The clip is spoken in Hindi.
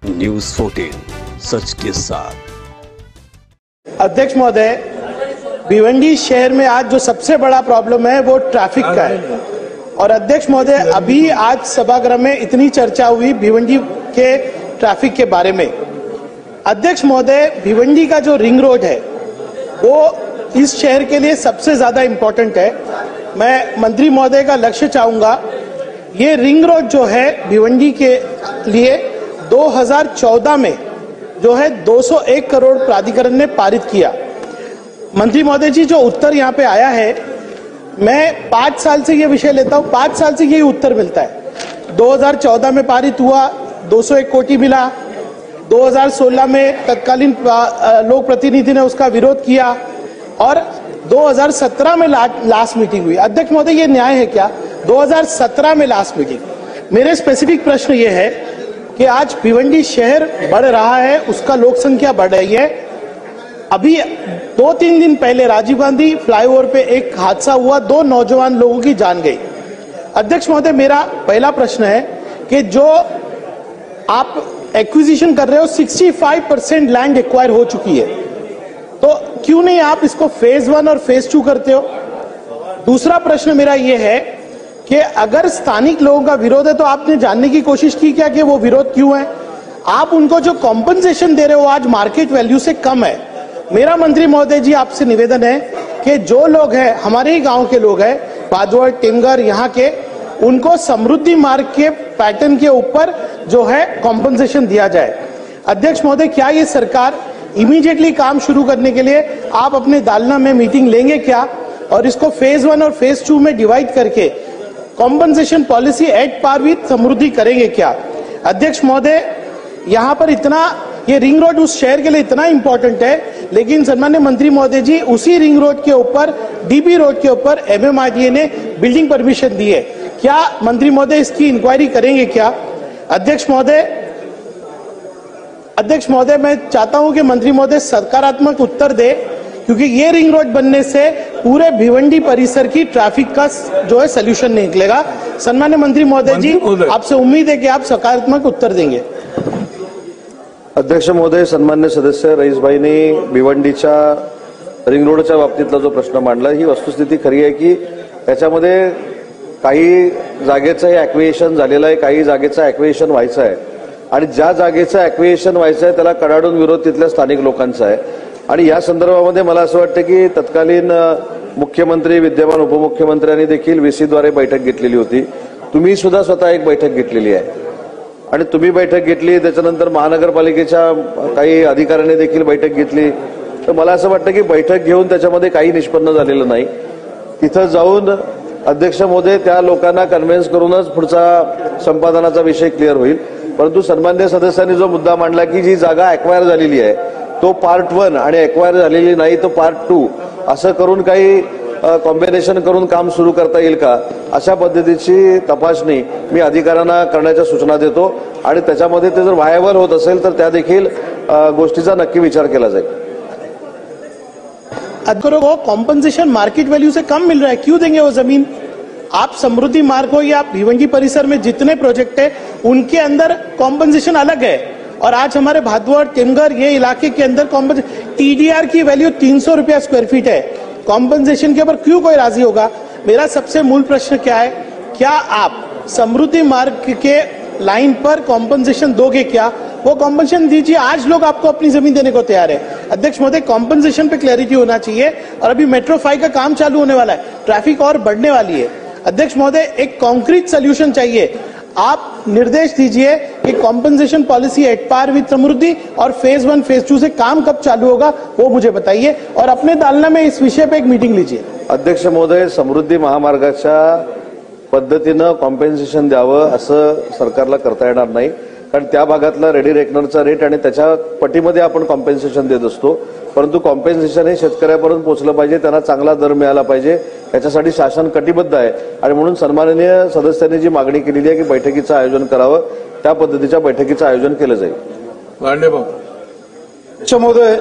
न्यूज़ 14 सच के साथ। अध्यक्ष महोदय, भिवंडी शहर में आज जो सबसे बड़ा प्रॉब्लम है वो ट्रैफिक का है। और अध्यक्ष महोदय, अभी आज सभागृह में इतनी चर्चा हुई भिवंडी के ट्रैफिक के बारे में। अध्यक्ष महोदय, भिवंडी का जो रिंग रोड है वो इस शहर के लिए सबसे ज्यादा इम्पोर्टेंट है। मैं मंत्री महोदय का लक्ष्य चाहूंगा, ये रिंग रोड जो है भिवंडी के लिए 2014 में जो है 201 करोड़ प्राधिकरण ने पारित किया। मंत्री महोदय जी, जो उत्तर यहाँ पे आया है, मैं 5 साल से ये विषय लेता हूँ, 5 साल से यही उत्तर मिलता है। 2014 में पारित हुआ, 201 कोटी मिला। 2016 में तत्कालीन लोक प्रतिनिधि ने उसका विरोध किया और 2017 में लास्ट मीटिंग हुई। अध्यक्ष महोदय, ये न्याय है क्या? 2017 में लास्ट मीटिंग। मेरे स्पेसिफिक प्रश्न ये है कि आज भिवंडी शहर बढ़ रहा है, उसका लोक संख्या बढ़ रही है। अभी 2-3 दिन पहले राजीव गांधी फ्लाईओवर पे एक हादसा हुआ, 2 नौजवान लोगों की जान गई। अध्यक्ष महोदय, मेरा पहला प्रश्न है कि जो आप एक्विजिशन कर रहे हो, 65% लैंड एक्वायर हो चुकी है, तो क्यों नहीं आप इसको फेज 1 और फेज 2 करते हो? दूसरा प्रश्न मेरा ये है कि अगर स्थानिक लोगों का विरोध है तो आपने जानने की कोशिश की क्या कि वो विरोध क्यों है? आप उनको जो कॉम्पनसेशन दे रहे हो आज मार्केट वैल्यू से कम है। मेरा मंत्री महोदय जी आपसे निवेदन है कि जो लोग हैं, हमारे ही गांव के लोग हैं, भादवड़, टिमगर यहाँ के, उनको समृद्धि मार्ग के पैटर्न के ऊपर जो है कॉम्पनसेशन दिया जाए। अध्यक्ष महोदय, क्या ये सरकार इमीडिएटली काम शुरू करने के लिए आप अपने दालना में मीटिंग लेंगे क्या, और इसको फेज 1 और फेज 2 में डिवाइड करके compensation policy at par with Samruddhi करेंगे क्या? अध्यक्ष महोदय, यहाँ पर इतना, ये रिंग रोड उस शहर के लिए इतना इंपॉर्टेंट है, लेकिन सम्मान्य मंत्री महोदय जी, उसी रिंग रोड के ऊपर, डीबी रोड के ऊपर MMRDA ने बिल्डिंग परमिशन दी है। क्या मंत्री महोदय इसकी इंक्वायरी करेंगे क्या? अध्यक्ष महोदय, मैं चाहता हूं कि मंत्री महोदय सकारात्मक उत्तर दे, क्योंकि ये रिंग रोड बनने से पूरे भिवंडी परिसर की ट्रैफिक का जो है सोल्यूशन निकलेगा। सम्मान्य मंत्री महोदय जी, आपसे उम्मीद है कि आप सकारात्मक उत्तर देंगे। अध्यक्ष महोदय, सन्मान्य सदस्य रईसभाईंनी भिवंडीच्या रिंग रोडच्या बाबतीतला जो प्रश्न मांडला, ही वस्तुस्थिती खरी आहे की त्याच्यामध्ये काही जागेचं ॲक्विजिशन झालेलं आहे, काही जागेचं ॲक्विजिशन व्हायचं आहे, आणि ज्या जागेचं ॲक्विजिशन व्हायचं आहे त्याला कडाडून विरोध तिथल्या स्थानिक लोकांचा आहे। आणि या संदर्भामध्ये मला असं वाटतं की तत्कालीन मुख्यमंत्री, विद्यमान उपमुख्यमंत्र्यांनी देखील VC द्वारे बैठक घेतलेली होती। तुम्ही सुद्धा स्वतः एक बैठक घेतलेली आहे आणि तुम्ही बैठक घेतली, त्याच्यानंतर महानगरपालिकेच्या काही अधिकाऱ्यांनी देखील बैठक घेतली। तर मला असं वाटतं की बैठक घेऊन त्याच्यामध्ये काही निष्पन्न झालेलं नाही। तिथं जाऊन अध्यक्ष महोदय त्या लोकांना कन्व्हिन्स करूनच पुढचा संपादनाचा विषय क्लिअर होईल। परंतु सन्मान्य सदस्यांनी जो मुद्दा मांडला की जी जागा ॲक्वायर झालेली आहे तो पार्ट 1 आणि ॲक्वायर झालेली नाही तो पार्ट 2 असं करून काही कॉम्बिनेशन करून काम सुरू करता येईल का, अशा पद्धतीची तपासणी मी अधिकाऱ्यांना करण्याच्या सूचना देतो आणि त्याच्यामध्ये ते जर व्हायबल होत असेल तर त्या देखील गोष्टीचा नक्की विचार केला जाईल। को कॉम्पनसेशन मार्केट वैल्यू से कम मिल रहा है, क्यों देंगे वो जमीन? आप समृद्धि मार्ग हो या भिवंडी परिसर में जितने प्रोजेक्ट है उनके अंदर कॉम्पनसेशन अलग है, और आज हमारे भादवड़, टिमगर ये इलाके के अंदर TDR की वैल्यू 300 रुपया स्क्वायर फीट है। कॉम्पनसेशन के ऊपर क्यों कोई राजी होगा? मेरा सबसे मूल प्रश्न क्या है, क्या आप समृद्धि मार्ग के लाइन पर कॉम्पनसेशन दोगे क्या? वो कॉम्पनसेशन दीजिए, आज लोग आपको अपनी जमीन देने को तैयार है। अध्यक्ष महोदय, कॉम्पनसेशन पे क्लैरिटी होना चाहिए, और अभी मेट्रो 5 का काम चालू होने वाला है, ट्रैफिक और बढ़ने वाली है। अध्यक्ष महोदय, एक कॉन्क्रीट सोल्यूशन चाहिए। आप निर्देश दीजिए कि compensation policy at par with Samruddhi और फेज 1 फेज 2 से काम कब चालू होगा वो मुझे बताइए, और अपने दालना में इस विषय पे एक मीटिंग लीजिए। अध्यक्ष महोदय, समृद्धी महामार्गाच्या पद्धतीनं कॉम्पेन्सेशन द्यावं असं सरकारला करता येणार नाही, कारण त्या भागातला रेडी रेकनरचा रेट आणि त्याच्या पटीमध्ये आपण कॉम्पेन्सेशन देत असतो। परंतु कॉम्पेन्सेशन हे शेतकऱ्यापर्यंत पोहोचलं पाहिजे, त्यांना चांगला दर मिळाला पाहिजे, याच्यासाठी शासन कटिबद्ध आहे। आणि म्हणून सन्माननीय सदस्यांनी जी मागणी केलेली आहे की बैठकीचं आयोजन करावं, त्या पद्धतीच्या बैठकीचं आयोजन केलं जाईल। महोदय